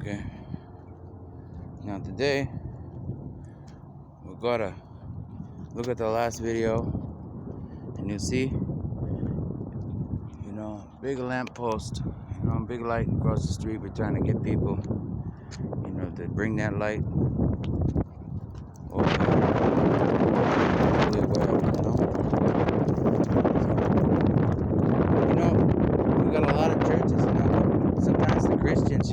Okay. Now today we gotta look at the last video, and you see, big lamp post, big light across the street. We're trying to get people, to bring that light over there. We got a lot of churches, sometimes the Christians,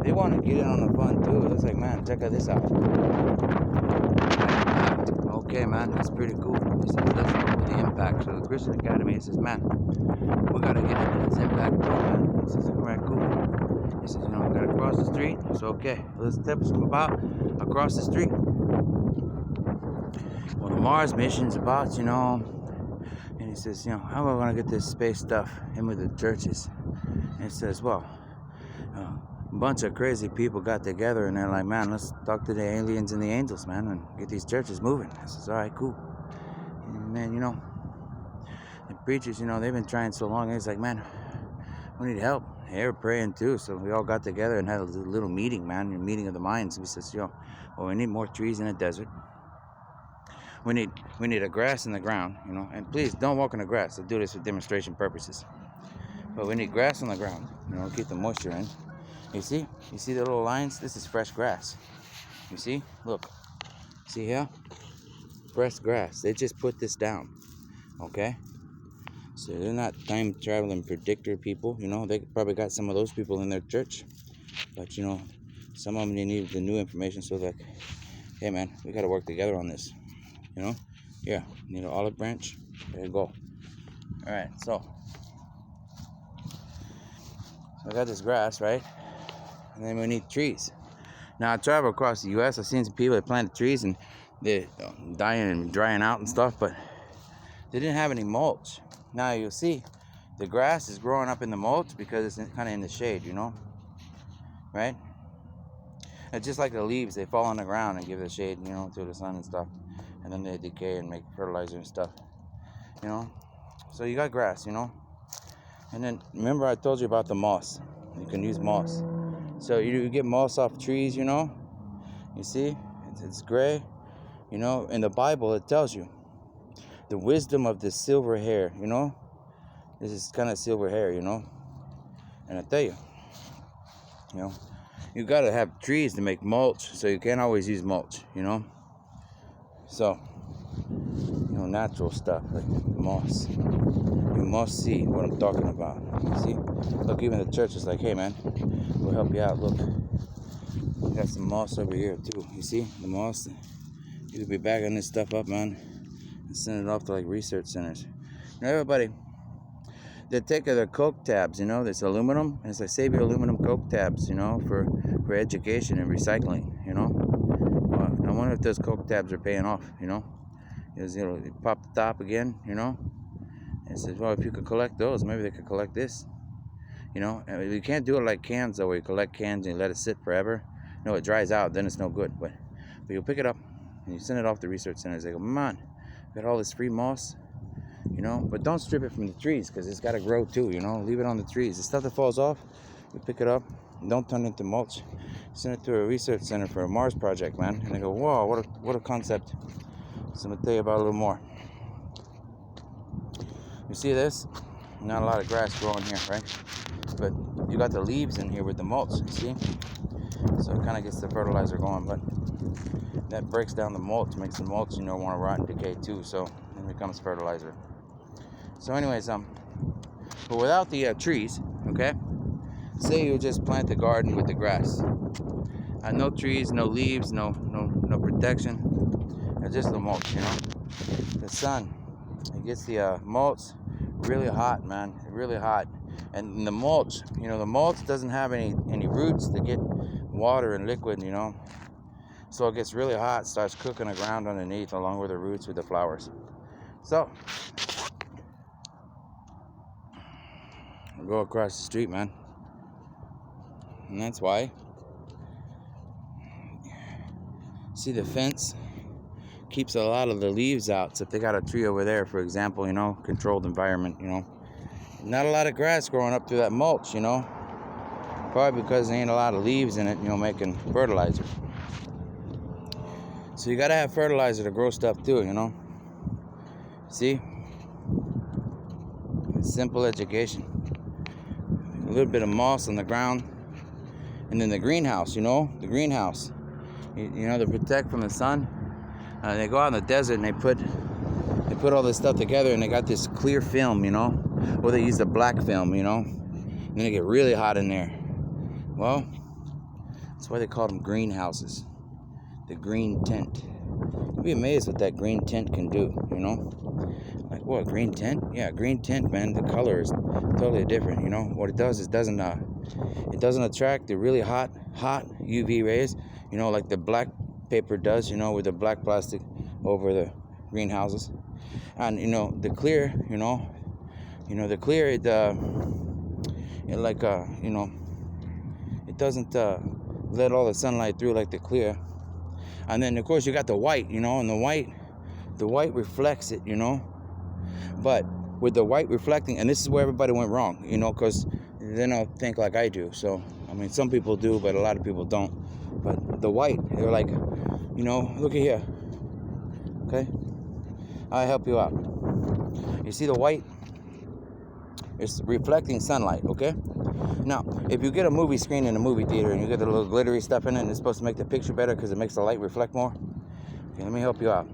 they want to get in on the fun too. It's like, man, check out this out. Okay, man, that's pretty cool. He says, let's go with the impact. So the Christian Academy, he says, man, we gotta get into this impact too, man. He says, all right, cool. He says, we gotta cross the street. So okay, let's tell them about across the street. Well, the Mars mission's about, and he says, how am I gonna get this space stuff in with the churches? And he says, well, a bunch of crazy people got together and they're like, man, let's talk to the aliens and the angels, man, and get these churches moving. I says, all right, cool. And man, the preachers, they've been trying so long. It's like, man, we need help. They were praying too, so we all got together and had a little meeting, man, a meeting of the minds. We says, well, we need more trees in the desert. We need a grass in the ground, and please don't walk in the grass. I'll do this for demonstration purposes. But we need grass on the ground, keep the moisture in. You see the little lines? This is fresh grass. You see? Look. See here? Fresh grass. They just put this down. Okay? So they're not time traveling predictor people. They probably got some of those people in their church. But some of them, they need the new information, so that, hey man, we gotta work together on this. Here, need an olive branch. There you go. Alright, so I got this grass, right? And then we need trees. Now I travel across the U.S. I've seen some people that planted trees and they're dying and drying out and stuff, but they didn't have any mulch. Now you'll see the grass is growing up in the mulch because it's kind of in the shade, right? It's just like the leaves, they fall on the ground and give the shade, to the sun and stuff, and then they decay and make fertilizer and stuff, So you got grass, and then remember I told you about the moss. You can use moss. So you get moss off trees, you see, it's gray, in the Bible it tells you the wisdom of the silver hair, this is kind of silver hair, and I tell you, you gotta have trees to make mulch, so you can't always use mulch, so, natural stuff like moss. You must see what I'm talking about. You see? Look, even the church is like, hey man, we'll help you out. Look, we got some moss over here too. You see the moss? You could be bagging this stuff up, man, and send it off to like research centers. Everybody, they take their Coke tabs, this aluminum, and it's like, save your aluminum Coke tabs, for education and recycling, Well, I wonder if those Coke tabs are paying off, Because, you pop the top again, and it says, well, if you could collect those, maybe they could collect this, And you can't do it like cans, though, where you collect cans and you let it sit forever. No, it dries out, then it's no good. But you'll pick it up and you send it off to research centers. They go, man, got all this free moss, But don't strip it from the trees, because it's got to grow too, Leave it on the trees. The stuff that falls off, you pick it up. Don't turn it into mulch. Send it to a research center for a Mars project, man. And they go, whoa, what a concept. So I'm going to tell you about it a little more. You see this? Not a lot of grass growing here, right? But you got the leaves in here with the mulch, you see? So it kind of gets the fertilizer going, but that breaks down the mulch, makes the mulch, want to rot and decay too, so it becomes fertilizer. So anyways, but without the trees, okay? Say you just plant the garden with the grass. No trees, no leaves, no protection. It's just the mulch, The sun, it gets the mulch really hot, man, really hot. And the mulch, the mulch doesn't have any roots to get water and liquid, So it gets really hot, starts cooking the ground underneath along with the roots with the flowers. So, I'll go across the street, man. And that's why. See the fence? Keeps a lot of the leaves out. So if they got a tree over there, for example, controlled environment, not a lot of grass growing up through that mulch, Probably because there ain't a lot of leaves in it, you know, making fertilizer. So you gotta have fertilizer to grow stuff too, you know. See? It's simple education. A little bit of moss on the ground. And then the greenhouse, you know, the greenhouse. You know, to protect from the sun. They go out in the desert and they put all this stuff together and they got this clear film, you know. Or they use the black film, you know. And then they get really hot in there. Well, that's why they call them greenhouses. The green tent. You'd be amazed what that green tent can do, you know? Like, what, green tent? Yeah, green tent, man, the color is totally different, you know? What it does is it doesn't attract the really hot UV rays, you know, like the black paper does, you know, with the black plastic over the greenhouses. And, you know, the clear, the clear, it doesn't let all the sunlight through like the clear. And then, of course, you got the white, you know, and the white reflects it, you know. But with the white reflecting, and this is where everybody went wrong, you know, because they don't think like I do. So, I mean, some people do, but a lot of people don't. But the white, they're like, you know, look at here. Okay? I'll help you out. You see the white? It's reflecting sunlight, okay? Now, if you get a movie screen in a movie theater and you get the little glittery stuff in it, and it's supposed to make the picture better because it makes the light reflect more. Okay, let me help you out.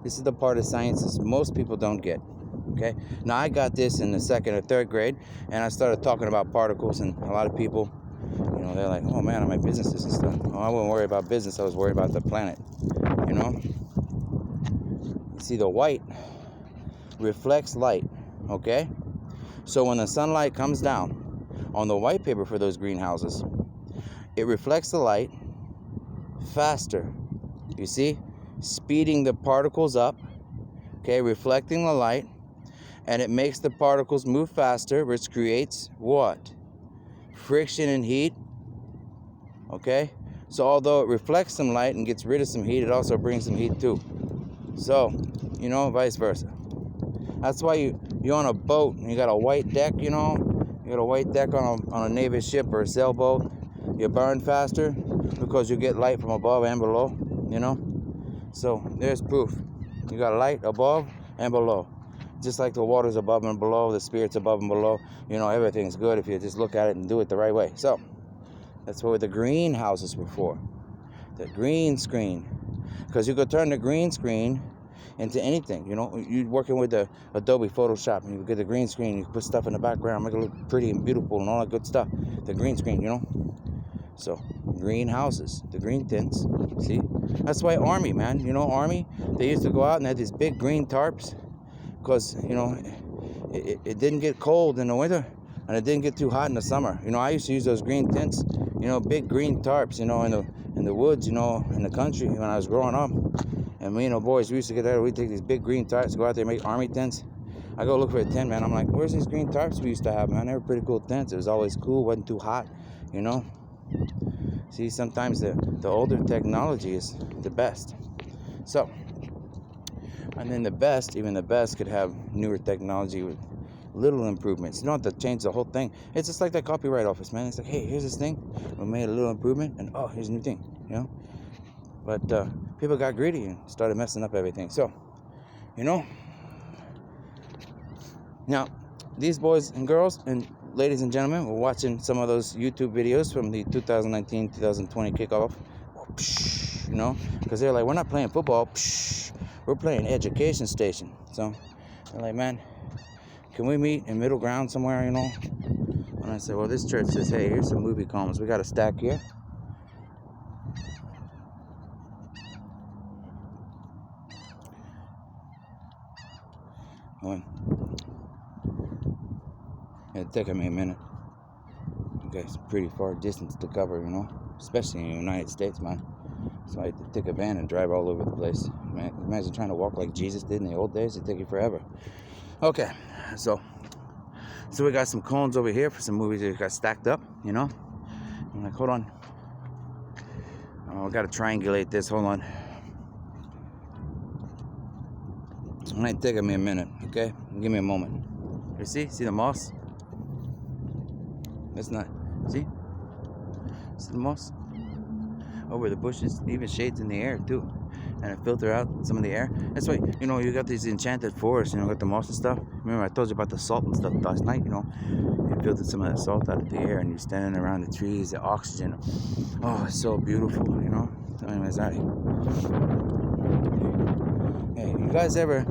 This is the part of science that most people don't get, okay? Now, I got this in the 2nd or 3rd grade, and I started talking about particles, and a lot of people, you know, they're like, oh, man, I'm in businesses and stuff. Oh, I wasn't worried about business. I was worried about the planet, you know? You see, the white reflects light, okay? So when the sunlight comes down on the white paper for those greenhouses, it reflects the light faster. You see? Speeding the particles up, okay, reflecting the light, and it makes the particles move faster, which creates what? Friction and heat, okay? So although it reflects some light and gets rid of some heat, it also brings some heat too. So, you know, vice versa. That's why you're on a boat and you got a white deck, you know, you got a white deck on a Navy ship or a sailboat, you burn faster because you get light from above and below, you know. So there's proof. You got light above and below. Just like the water's above and below, the spirit's above and below. You know, everything's good if you just look at it and do it the right way. So that's what the greenhouses were for. The green screen. Because you could turn the green screen into anything. You know, you're working with the Adobe Photoshop and you get the green screen. You put stuff in the background, make it look pretty and beautiful and all that good stuff. The green screen, you know. So, greenhouses, the green tents, see? That's why Army, man, you know, Army, they used to go out and had these big green tarps because, you know, it didn't get cold in the winter and it didn't get too hot in the summer. You know, I used to use those green tents, you know, big green tarps, you know, in the woods, you know, in the country when I was growing up. And we, you know, boys, we used to get there, we'd take these big green tarps, go out there and make Army tents. I go look for a tent, man. I'm like, where's these green tarps we used to have, man? They were pretty cool tents. It was always cool, wasn't too hot, you know. See, sometimes the older technology is the best. So, and then even the best could have newer technology with little improvements. You don't have to change the whole thing. It's just like that copyright office, man. It's like, hey, here's this thing. We made a little improvement, and oh, here's a new thing, you know. But people got greedy and started messing up everything. So, you know, now, these boys and girls and ladies and gentlemen, we're watching some of those YouTube videos from the 2019-2020 kickoff, you know, because they're like, we're not playing football, we're playing education station. So they're like, man, can we meet in middle ground somewhere, you know? And I said, well, this church says, hey, here's some movie combs. We got a stack here. It'll take me a minute. Okay, it's a pretty far distance to cover, you know, especially in the United States, man. So I had to take a van and drive all over the place. Man, imagine trying to walk like Jesus did in the old days. It'd take you forever. Okay, so we got some cones over here for some movies that got stacked up, you know. I'm like, hold on. Oh, I got to triangulate this. Hold on. It might take me a minute, okay? Give me a moment. You see the moss? See? See the moss? Over the bushes, even shades in the air too. And it filter out some of the air. That's why, you got these enchanted forests, got the moss and stuff. Remember I told you about the salt and stuff last night, it filtered some of that salt out of the air and you're standing around the trees, the oxygen. Oh, it's so beautiful, Anyways, hey, you guys ever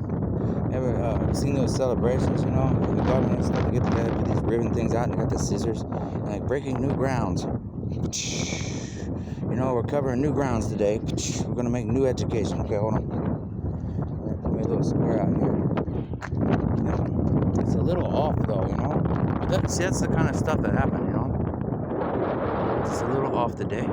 seen those celebrations, for the government and stuff? They get together, put these ribbon things out, and they got the scissors, and like breaking new grounds. We're covering new grounds today. We're gonna make new education. Okay, hold on. Put me a little square out here. It's a little off though, See, that's the kind of stuff that happened, It's a little off today,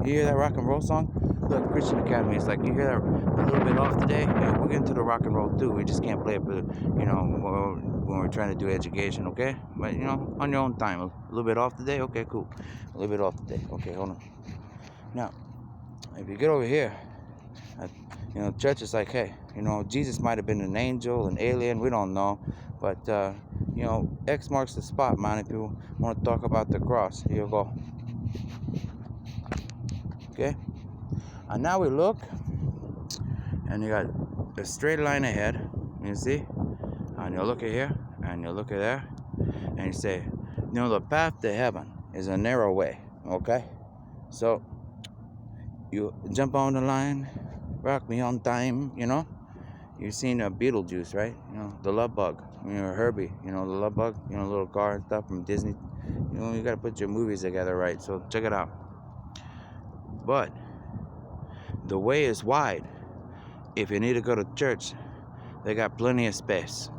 You hear that rock and roll song? Look, Christian Academy is like, you hear that a little bit off today? Yeah, we're getting to the rock and roll too. We just can't play it for, when we're trying to do education, okay? But, on your own time. A little bit off today? Okay, cool. A little bit off today. Okay, hold on. Now, if you get over here, church is like, hey, Jesus might have been an angel, an alien, we don't know. But, X marks the spot, man. If you want to talk about the cross, here you go. Okay? And now we look, and you got a straight line ahead, you see? And you look at here, and you look at there, and you say, the path to heaven is a narrow way, okay? So, you jump on the line, rock me on time, You've seen Beetlejuice, right? The love bug, Herbie, the love bug, little car and stuff from Disney. You got to put your movies together right, so check it out. But the way is wide. If you need to go to church, they got plenty of space.